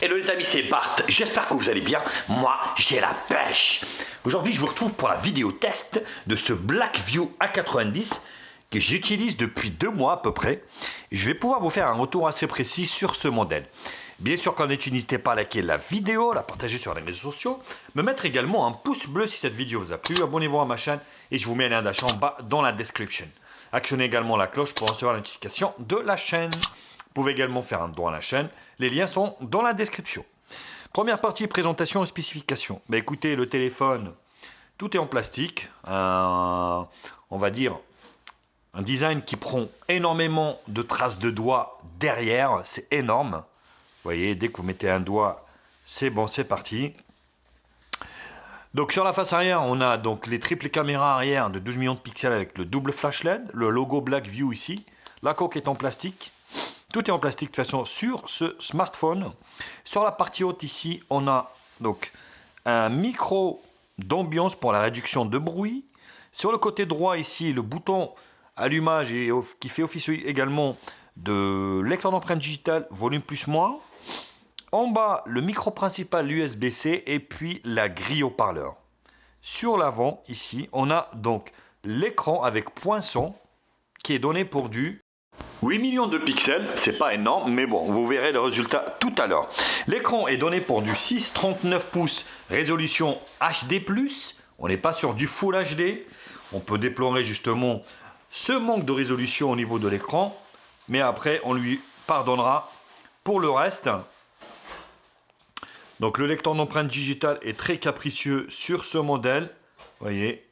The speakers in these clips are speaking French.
Hello les amis, c'est Bart, j'espère que vous allez bien, moi j'ai la pêche. Aujourd'hui je vous retrouve pour la vidéo test de ce Blackview A90 que j'utilise depuis 2 mois à peu près. Je vais pouvoir vous faire un retour assez précis sur ce modèle. Bien sûr qu'en est, n'hésitez pas à liker la vidéo, la partager sur les réseaux sociaux, me mettre également un pouce bleu si cette vidéo vous a plu, abonnez-vous à ma chaîne et je vous mets un lien d'achat en bas dans la description. Actionnez également la cloche pour recevoir la notification de la chaîne. Vous pouvez également faire un don à la chaîne. Les liens sont dans la description. Première partie, présentation et spécifications. Bah, écoutez, le téléphone, tout est en plastique. On va dire un design qui prend énormément de traces de doigts derrière. C'est énorme. Vous voyez, dès que vous mettez un doigt, c'est bon, c'est parti. Donc sur la face arrière, on a donc les triples caméras arrière de 12 millions de pixels avec le double flash LED, le logo Blackview ici. La coque est en plastique. Tout est en plastique de toute façon sur ce smartphone. Sur la partie haute ici, on a donc un micro d'ambiance pour la réduction de bruit. Sur le côté droit ici, le bouton allumage qui fait office également de lecteur d'empreinte digitale, volume plus moins. En bas, le micro principal USB-C et puis la grille haut-parleur. Sur l'avant ici, on a donc l'écran avec poinçon qui est donné pour du 8 millions de pixels, c'est pas énorme, mais bon, vous verrez le résultat tout à l'heure. L'écran est donné pour du 6,39 pouces, résolution HD+. On n'est pas sur du Full HD. On peut déplorer justement ce manque de résolution au niveau de l'écran, mais après, on lui pardonnera pour le reste. Donc, le lecteur d'empreinte digitale est très capricieux sur ce modèle. Vous voyez.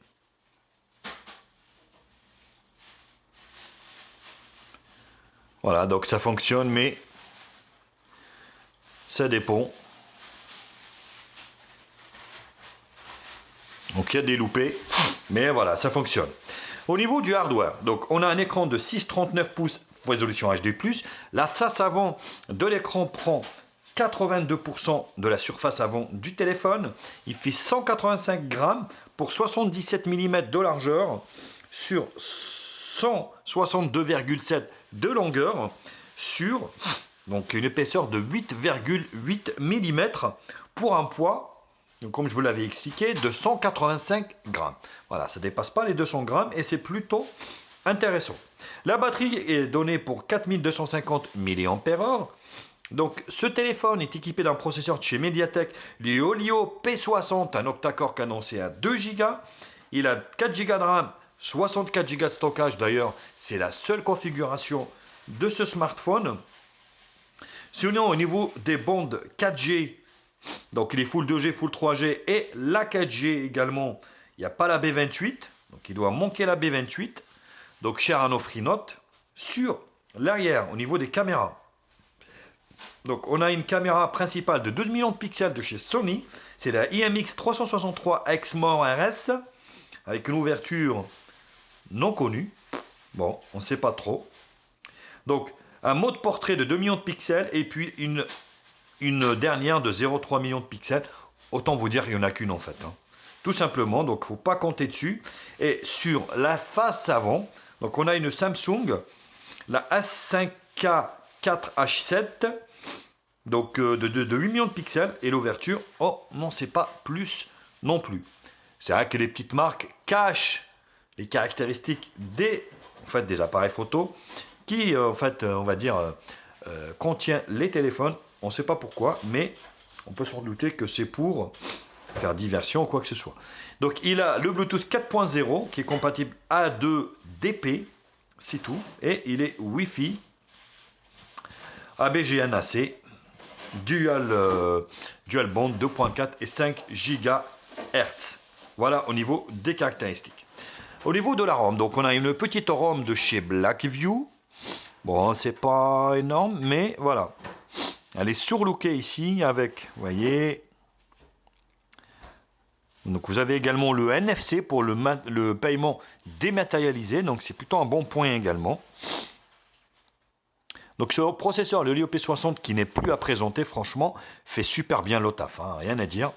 Voilà, donc ça fonctionne, mais ça dépend. Donc il y a des loupés, mais voilà, ça fonctionne. Au niveau du hardware, donc on a un écran de 6,39 pouces, résolution HD+. La face avant de l'écran prend 82% de la surface avant du téléphone. Il fait 185 grammes pour 77 mm de largeur sur 162,7 de longueur sur donc une épaisseur de 8,8 mm pour un poids, donc comme je vous l'avais expliqué, de 185 grammes. Voilà, ça ne dépasse pas les 200 grammes et c'est plutôt intéressant. La batterie est donnée pour 4250 mAh. Donc ce téléphone est équipé d'un processeur de chez Mediatek, le Helio P60, un octa-core cadencé à 2 Go. Il a 4 Go de RAM, 64 Go de stockage. D'ailleurs, c'est la seule configuration de ce smartphone. Sinon, au niveau des bandes 4G, donc il est Full 2G, Full 3G et la 4G également, il n'y a pas la B28, donc il doit manquer la B28. Donc cher à nos Free-Note. Sur l'arrière, au niveau des caméras, donc on a une caméra principale de 12 millions de pixels de chez Sony. C'est la IMX363 Exmor RS avec une ouverture non connue. Bon, on ne sait pas trop. Donc, un mode portrait de 2 millions de pixels et puis une dernière de 0,3 millions de pixels. Autant vous dire qu'il n'y en a qu'une en fait. Tout simplement, donc il ne faut pas compter dessus. Et sur la face avant, donc on a une Samsung, la S5K 4H7, donc de 8 millions de pixels. Et l'ouverture, oh non, c'est pas plus non plus. C'est vrai que les petites marques cachent les caractéristiques des appareils photo qui, on va dire, contient les téléphones. On ne sait pas pourquoi, mais on peut s'en douter que c'est pour faire diversion ou quoi que ce soit. Donc, il a le Bluetooth 4.0 qui est compatible A2DP, c'est tout. Et il est Wi-Fi, ABGNAC, dual band 2.4 et 5 GHz. Voilà au niveau des caractéristiques. Au niveau de la ROM, donc on a une petite ROM de chez Blackview. Bon, c'est pas énorme, mais voilà. Elle est surlookée ici avec, vous voyez. Donc vous avez également le NFC pour le paiement dématérialisé. Donc c'est plutôt un bon point également. Donc ce processeur, le Helio P60, qui n'est plus à présenter, franchement, fait super bien le taf, hein, rien à dire.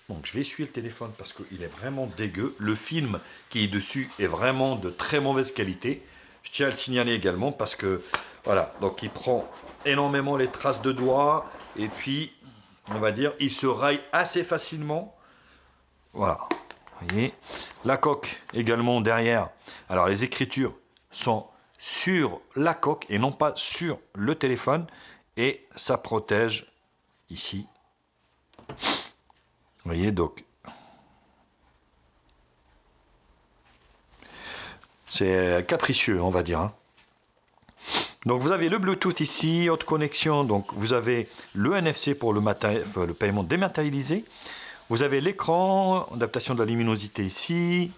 Donc je vais essuyer le téléphone parce qu'il est vraiment dégueu. Le film qui est dessus est vraiment de très mauvaise qualité. Je tiens à le signaler également parce que, voilà, donc il prend énormément les traces de doigts. Et puis, on va dire, il se raille assez facilement. Voilà, vous voyez. La coque également derrière. Alors les écritures sont sur la coque et non pas sur le téléphone. Et ça protège ici. Vous voyez donc. C'est capricieux, on va dire. Hein. Donc vous avez le Bluetooth ici, haute connexion. Donc vous avez le NFC pour le paiement dématérialisé. Vous avez l'écran, adaptation de la luminosité ici.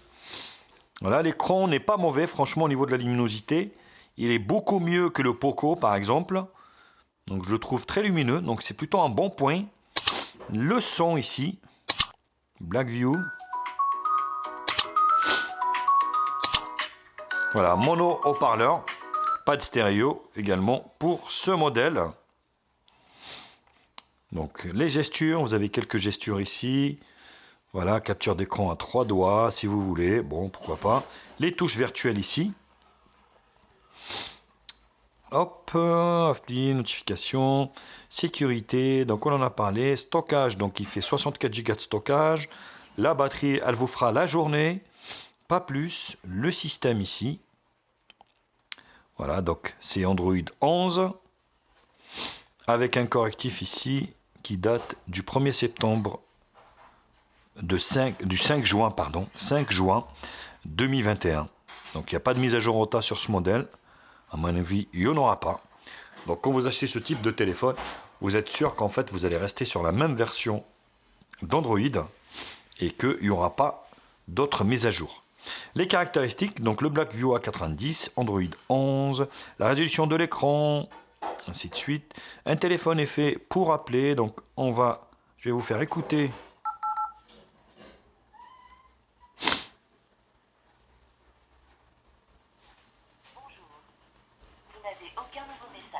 Voilà, l'écran n'est pas mauvais, franchement, au niveau de la luminosité. Il est beaucoup mieux que le Poco, par exemple. Donc je le trouve très lumineux, donc c'est plutôt un bon point. Le son ici, Blackview. Voilà, mono haut-parleur, pas de stéréo également pour ce modèle. Donc les gestures, vous avez quelques gestures ici. Voilà, capture d'écran à 3 doigts si vous voulez, bon pourquoi pas. Les touches virtuelles ici. Hop, appli, notification, sécurité, donc on en a parlé, stockage, donc il fait 64 Go de stockage, la batterie elle vous fera la journée, pas plus, le système ici, voilà donc c'est Android 11, avec un correctif ici qui date du 1er septembre, du 5 juin 2021, donc il n'y a pas de mise à jour OTA sur ce modèle. À mon avis, il n'y en aura pas. Donc quand vous achetez ce type de téléphone, vous êtes sûr qu'en fait vous allez rester sur la même version d'Android et qu'il n'y aura pas d'autres mises à jour. Les caractéristiques, donc le Blackview A90, Android 11, la résolution de l'écran, ainsi de suite. Un téléphone est fait pour appeler, donc je vais vous faire écouter.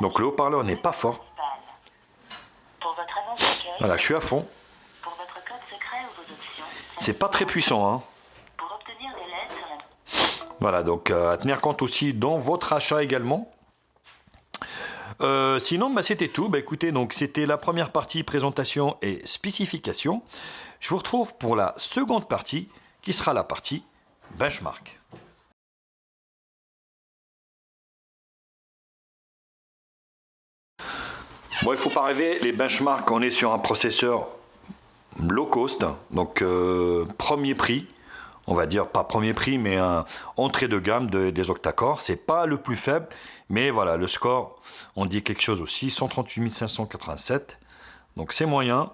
Donc le haut-parleur n'est pas fort. Voilà, je suis à fond. C'est pas très puissant. Hein. Voilà, donc à tenir compte aussi dans votre achat également. Sinon, bah, c'était tout. Bah, écoutez, donc c'était la première partie présentation et spécification. Je vous retrouve pour la seconde partie qui sera la partie benchmark. Bon, il ne faut pas rêver, les benchmarks, on est sur un processeur low cost, donc premier prix, on va dire pas premier prix, mais un entrée de gamme des octa-core. C'est pas le plus faible, mais voilà, le score, on dit quelque chose aussi, 138 587, donc c'est moyen.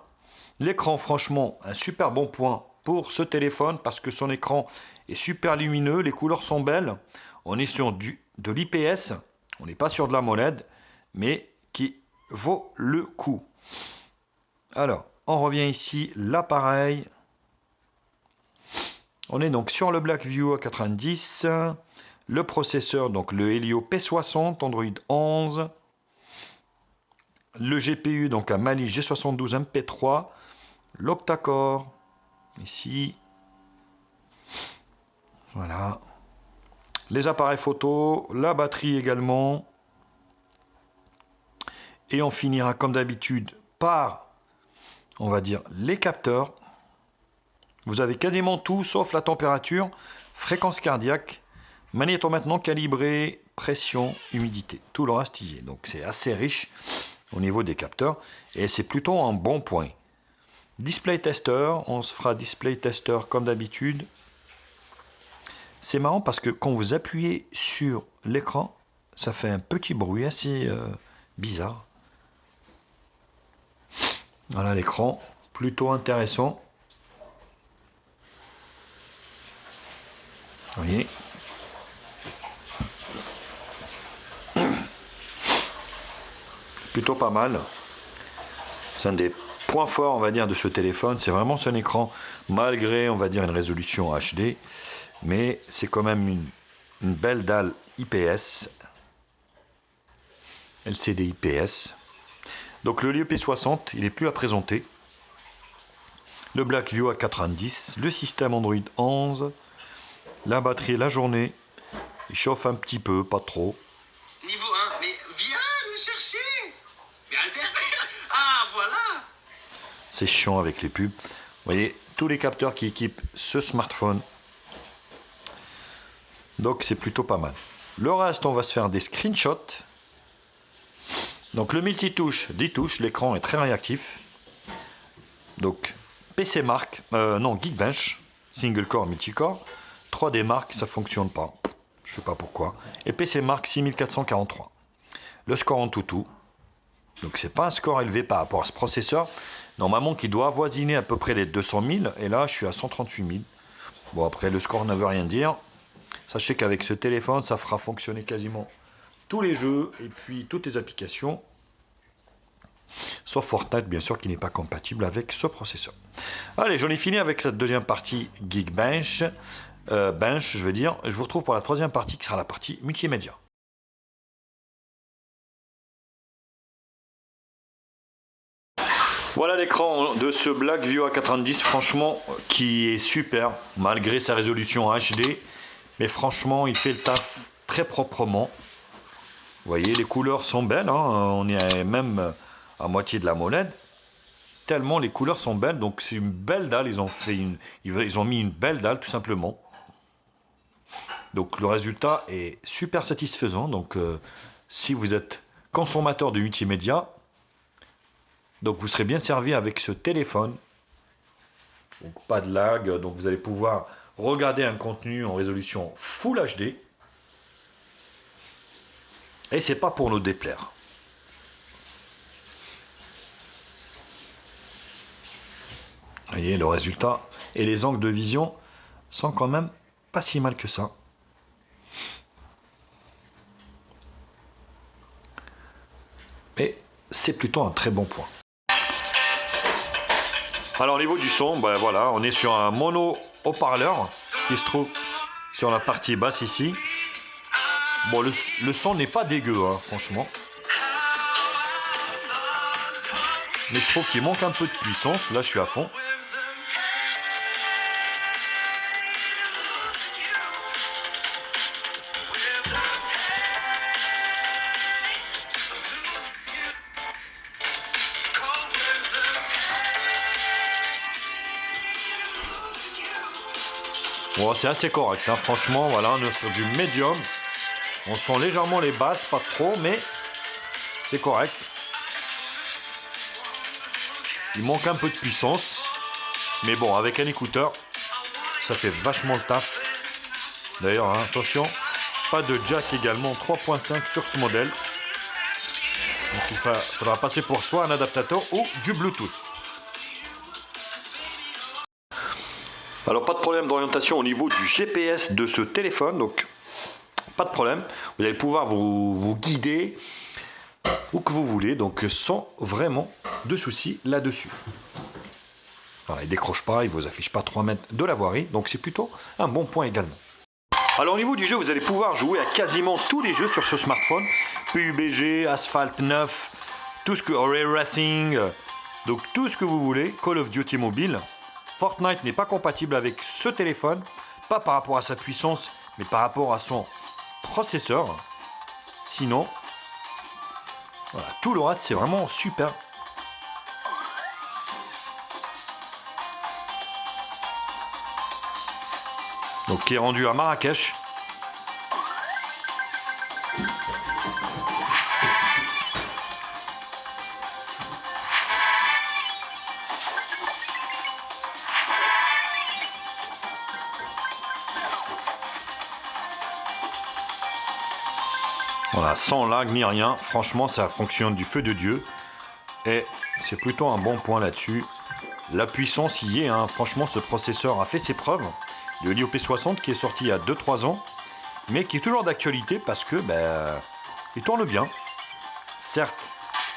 L'écran, franchement, un super bon point pour ce téléphone parce que son écran est super lumineux, les couleurs sont belles. On est sur de l'IPS, on n'est pas sur de la AMOLED, mais qui vaut le coup. Alors, on revient ici, l'appareil. On est donc sur le Blackview A90, le processeur, donc le Helio P60, Android 11, le GPU, donc un Mali G72 MP3, l'octa-core, ici, voilà, les appareils photo, la batterie également, et on finira comme d'habitude par, on va dire, les capteurs. Vous avez quasiment tout sauf la température, fréquence cardiaque, magnéto maintenant calibré, pression, humidité. Tout le reste y est. Donc c'est assez riche au niveau des capteurs et c'est plutôt un bon point. Display tester, on se fera display tester comme d'habitude. C'est marrant parce que quand vous appuyez sur l'écran, ça fait un petit bruit assez bizarre. Voilà l'écran, plutôt intéressant. Vous voyez. Plutôt pas mal. C'est un des points forts, on va dire, de ce téléphone. C'est vraiment son écran, malgré, on va dire, une résolution HD. Mais c'est quand même une belle dalle IPS. LCD IPS. Donc le Helio P60, il n'est plus à présenter. Le Blackview A90, le système Android 11. La batterie, la journée, il chauffe un petit peu, pas trop. Niveau 1, mais viens nous chercher. Mais Albert, ah voilà. C'est chiant avec les pubs. Vous voyez, tous les capteurs qui équipent ce smartphone. Donc c'est plutôt pas mal. Le reste, on va se faire des screenshots. Donc le multitouche, 10 touches, l'écran est très réactif. Donc PC Mark, non Geekbench, single core, multicore. 3D Mark, ça fonctionne pas. Je sais pas pourquoi. Et PC Mark 6443. Le score en tout. Donc c'est pas un score élevé par rapport à ce processeur. Normalement qui doit avoisiner à peu près les 200 000. Et là je suis à 138 000. Bon après le score ne veut rien dire. Sachez qu'avec ce téléphone ça fera fonctionner quasiment tous les jeux et puis toutes les applications. Sauf Fortnite bien sûr qui n'est pas compatible avec ce processeur. Allez, j'en ai fini avec cette deuxième partie Geekbench. Bench je veux dire. Je vous retrouve pour la troisième partie qui sera la partie multimédia. Voilà l'écran de ce Blackview A90, franchement, qui est super, malgré sa résolution HD. Mais franchement, il fait le taf très proprement. Vous voyez, les couleurs sont belles, hein, on est même à moitié de la molette. Tellement les couleurs sont belles, donc c'est une belle dalle, ils ont mis une belle dalle tout simplement. Donc le résultat est super satisfaisant, donc si vous êtes consommateur de multimédia, donc vous serez bien servi avec ce téléphone. Donc pas de lag, donc vous allez pouvoir regarder un contenu en résolution Full HD. Et c'est pas pour nous déplaire. Vous voyez le résultat et les angles de vision sont quand même pas si mal que ça. Et c'est plutôt un très bon point. Alors au niveau du son, ben voilà, on est sur un mono haut-parleur qui se trouve sur la partie basse ici. Bon, le son n'est pas dégueu, hein, franchement. Mais je trouve qu'il manque un peu de puissance. Là, je suis à fond. Bon, c'est assez correct, hein. Franchement, voilà, on est sur du médium. On sent légèrement les basses, pas trop, mais c'est correct. Il manque un peu de puissance. Mais bon, avec un écouteur, ça fait vachement le taf. D'ailleurs, hein, attention, pas de jack également, 3.5 sur ce modèle. Donc il faudra passer pour soit un adaptateur ou du Bluetooth. Alors pas de problème d'orientation au niveau du GPS de ce téléphone, donc pas de problème. Vous allez pouvoir vous guider où que vous voulez, donc sans vraiment de soucis là-dessus. Il ne décroche pas, il ne vous affiche pas 3 mètres de la voirie, donc c'est plutôt un bon point également. Alors au niveau du jeu, vous allez pouvoir jouer à quasiment tous les jeux sur ce smartphone. PUBG, Asphalt 9, tout ce que Ray Racing, donc tout ce que vous voulez, Call of Duty Mobile. Fortnite n'est pas compatible avec ce téléphone, pas par rapport à sa puissance, mais par rapport à son processeur. Sinon, voilà, tout le reste c'est vraiment super. Donc qui est rendu à Marrakech. Voilà, sans lag ni rien, franchement ça fonctionne du feu de Dieu. Et c'est plutôt un bon point là-dessus. La puissance y est, hein. Franchement ce processeur a fait ses preuves. Le Helio P60 qui est sorti il y a 2-3 ans, mais qui est toujours d'actualité parce que il tourne bien. Certes,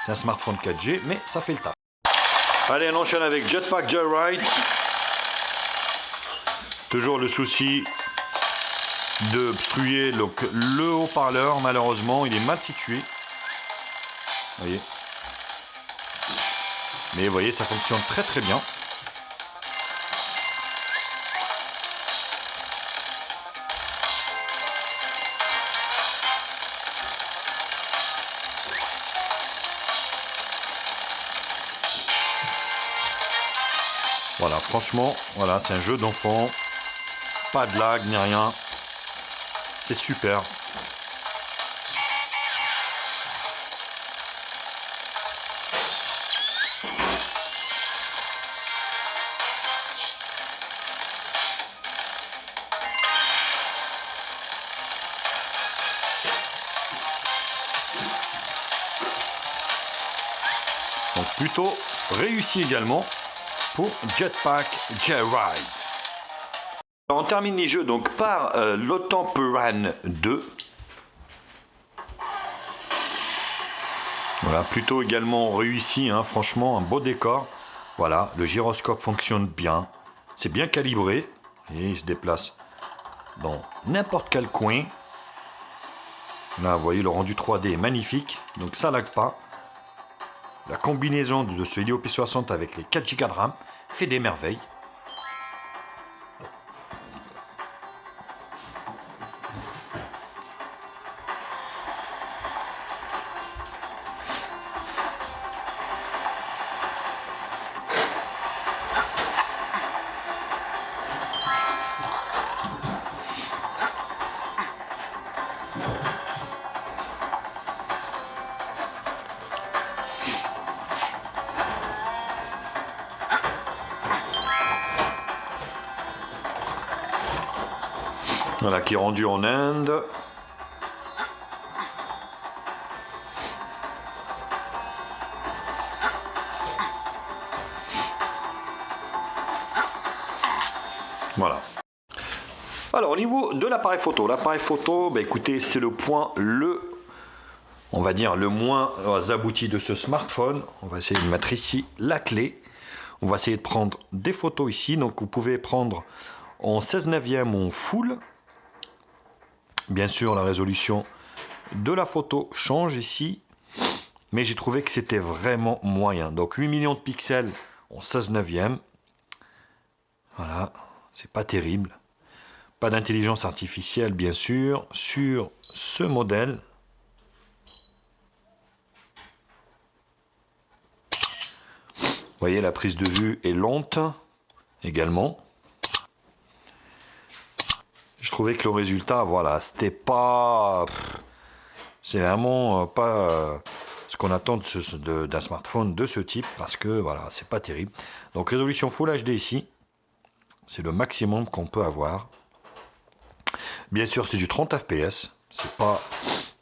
c'est un smartphone 4G, mais ça fait le taf. Allez, on enchaîne avec Jetpack Joyride. Toujours le souci d'obstruer le haut-parleur, malheureusement, il est mal situé. Vous voyez. Mais vous voyez, ça fonctionne très très bien. Voilà, franchement, voilà, c'est un jeu d'enfant. Pas de lag ni rien. C'est super. Donc plutôt réussi également pour Jetpack Joyride. On termine les jeux donc par l'Autemporan 2. Voilà, plutôt également réussi, hein, franchement, un beau décor. Voilà, le gyroscope fonctionne bien. C'est bien calibré. Et il se déplace dans n'importe quel coin. Là, vous voyez, le rendu 3D est magnifique. Donc ça lag pas. La combinaison de ce Helio P60 avec les 4 Go de RAM fait des merveilles. Voilà, qui est rendu en Inde. Voilà. Alors au niveau de l'appareil photo, bah, écoutez, c'est le point on va dire le moins abouti de ce smartphone. On va essayer de mettre ici la clé. On va essayer de prendre des photos ici. Donc vous pouvez prendre en 16/9 en full. Bien sûr, la résolution de la photo change ici, mais j'ai trouvé que c'était vraiment moyen. Donc 8 millions de pixels en 16/9. Voilà, c'est pas terrible. Pas d'intelligence artificielle, bien sûr, sur ce modèle. Vous voyez, la prise de vue est lente également. Je trouvais que le résultat, voilà, c'était pas... C'est vraiment pas ce qu'on attend d'un smartphone de ce type, parce que, voilà, c'est pas terrible. Donc, résolution Full HD ici, c'est le maximum qu'on peut avoir. Bien sûr, c'est du 30 fps, c'est pas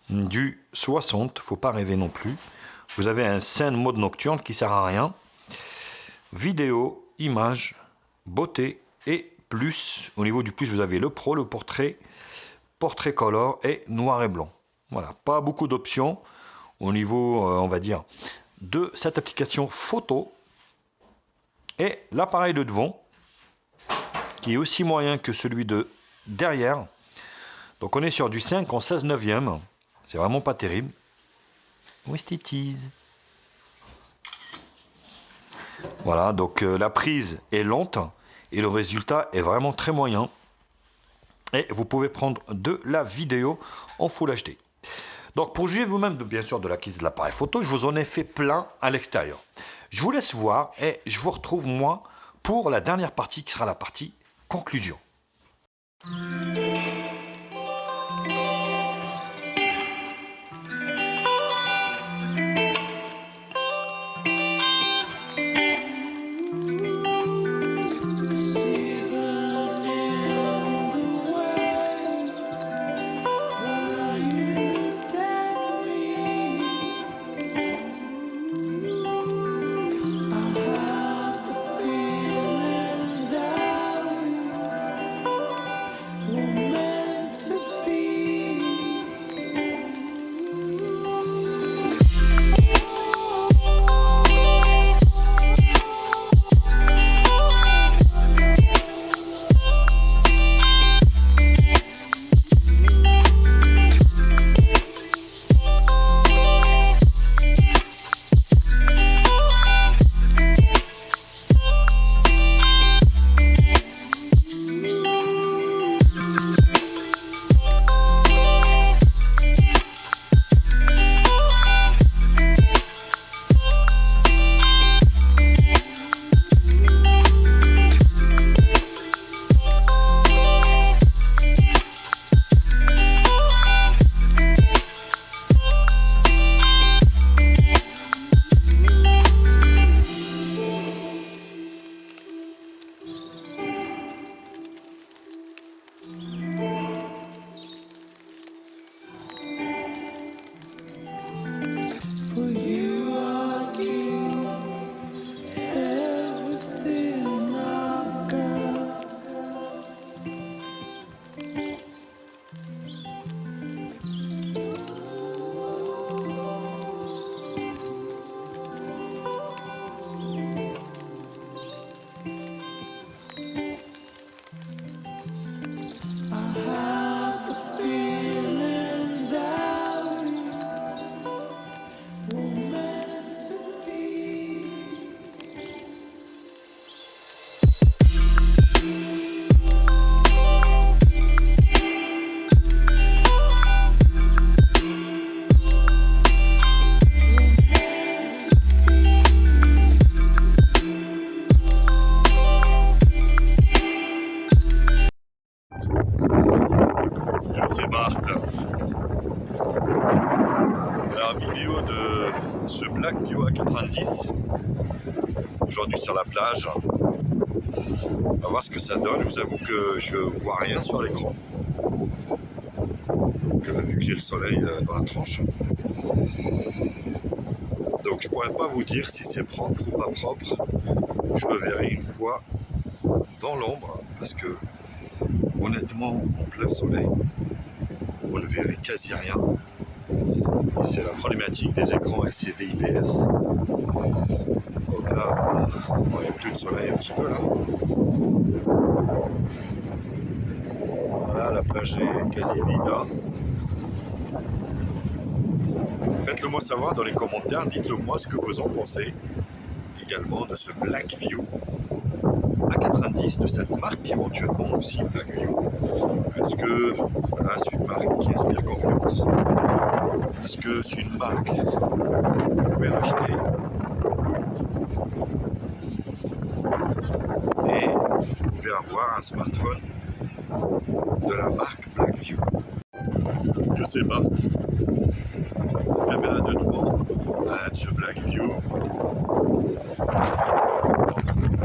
du 60, faut pas rêver non plus. Vous avez un scène mode nocturne qui sert à rien. Vidéo, image, beauté et plus. Au niveau du plus, vous avez le pro, le portrait color et noir et blanc. Voilà, pas beaucoup d'options au niveau, on va dire, de cette application photo. Et l'appareil de devant, qui est aussi moyen que celui de derrière. Donc on est sur du 5 en 16/9. C'est vraiment pas terrible. Où est-ce que voilà, donc la prise est lente et le résultat est vraiment très moyen. Et vous pouvez prendre de la vidéo en Full HD. Donc pour juger vous-même bien sûr de la qualité de l'appareil photo, je vous en ai fait plein à l'extérieur. Je vous laisse voir et je vous retrouve moi pour la dernière partie qui sera la partie conclusion. C'est Marc. La vidéo de ce Blackview A90 aujourd'hui sur la plage. On va voir ce que ça donne. Je vous avoue que je vois rien sur l'écran. Donc vu que j'ai le soleil dans la tranche. Donc je pourrais pas vous dire si c'est propre ou pas propre. Je le verrai une fois dans l'ombre parce que honnêtement en plein soleil vous ne verrez quasi rien. C'est la problématique des écrans LCD IPS. Donc là, il n'y a plus de soleil un petit peu là. Voilà, la plage est quasi vide. Faites-le moi savoir dans les commentaires, dites-le moi ce que vous en pensez. Également de ce Blackview A90, de cette marque éventuellement aussi Blackview. Est-ce que voilà, c'est une marque qui inspire confiance? Est-ce que c'est une marque que vous pouvez l'acheter et vous pouvez avoir un smartphone de la marque Blackview? Je sais pas. Caméra de devant, de ce Blackview.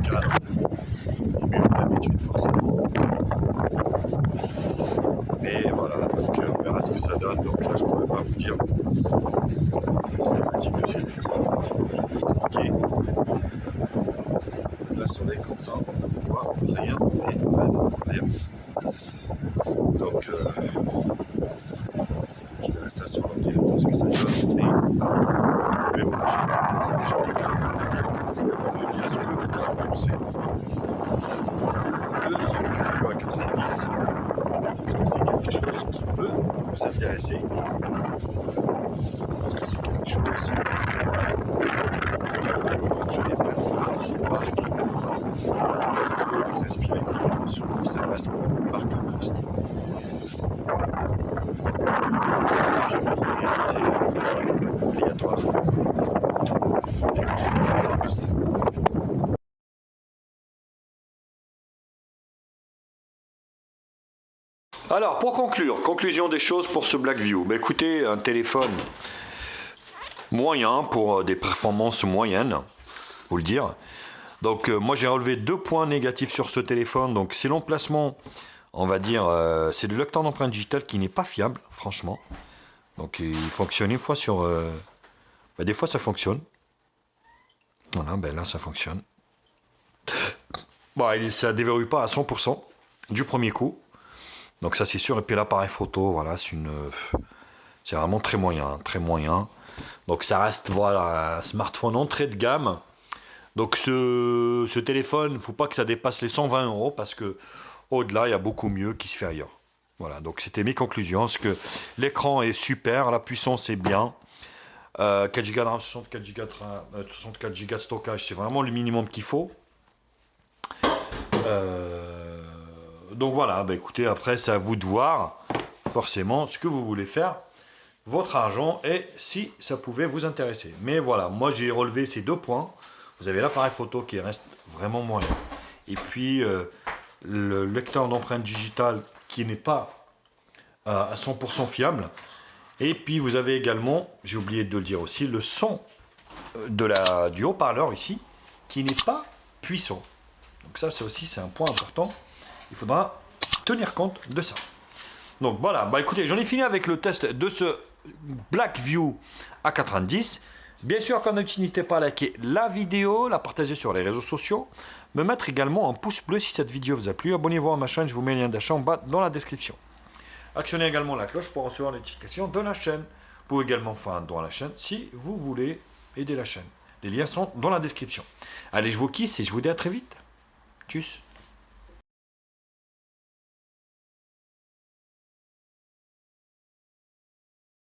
Canon. Mieux que d'habitude forcément. Mais voilà, donc on verra ce que ça donne. Donc là je pourrais pas vous dire problématique de ces écrans. Je vais vous expliquer. Le soleil comme ça, on voit rien, mais vraiment rien. Donc je verrai ça sur le téléphone ce que ça donne. Mais je vais vous lâcher de bien ce que vous en pensez. De ce Blackview A90. Est-ce que c'est quelque chose qui peut vous intéresser? Est-ce que c'est quelque chose en général, c'est une marque qui peut vous inspirer confiance ou ça reste quand même une marque de Proust? La fiabilité, c'est obligatoire. Les constructeurs de Proust. Alors, pour conclure, conclusion des choses pour ce Blackview. Bah, écoutez, un téléphone moyen pour des performances moyennes, faut le dire. Donc, moi, j'ai relevé 2 points négatifs sur ce téléphone. Donc, c'est l'emplacement, on va dire, c'est de lecteur d'empreinte digitale qui n'est pas fiable, franchement. Donc, il fonctionne une fois sur... bah, des fois, ça fonctionne. Voilà, ben là, ça fonctionne. Bon, ça ne déverrouille pas à 100% du premier coup. Donc ça c'est sûr, et puis l'appareil photo, voilà, c'est vraiment très moyen, très moyen. Donc ça reste, voilà, un smartphone entrée de gamme. Donc ce téléphone, il ne faut pas que ça dépasse les 120 € parce que au-delà, il y a beaucoup mieux qui se fait ailleurs. Voilà, donc c'était mes conclusions, parce que l'écran est super, la puissance est bien. 4 Go de RAM, 64 Go de stockage, c'est vraiment le minimum qu'il faut. Donc voilà, bah écoutez, après c'est à vous de voir forcément ce que vous voulez faire, votre argent, et si ça pouvait vous intéresser. Mais voilà, moi j'ai relevé ces 2 points. Vous avez l'appareil photo qui reste vraiment moyen. Et puis le lecteur d'empreinte digitale qui n'est pas à 100% fiable. Et puis vous avez également, j'ai oublié de le dire aussi, le son du haut-parleur ici, qui n'est pas puissant. Donc ça c'est aussi, c'est un point important. Il faudra tenir compte de ça. Donc voilà, bah écoutez, j'en ai fini avec le test de ce Blackview A90. Bien sûr, comme d'habitude, n'hésitez pas à liker la vidéo, la partager sur les réseaux sociaux, me mettre également un pouce bleu si cette vidéo vous a plu. Abonnez-vous à ma chaîne, je vous mets le lien d'achat en bas dans la description. Actionnez également la cloche pour recevoir les notifications de la chaîne. Vous pouvez également faire un don à la chaîne si vous voulez aider la chaîne. Les liens sont dans la description. Allez, je vous kiss et je vous dis à très vite. Tchuss.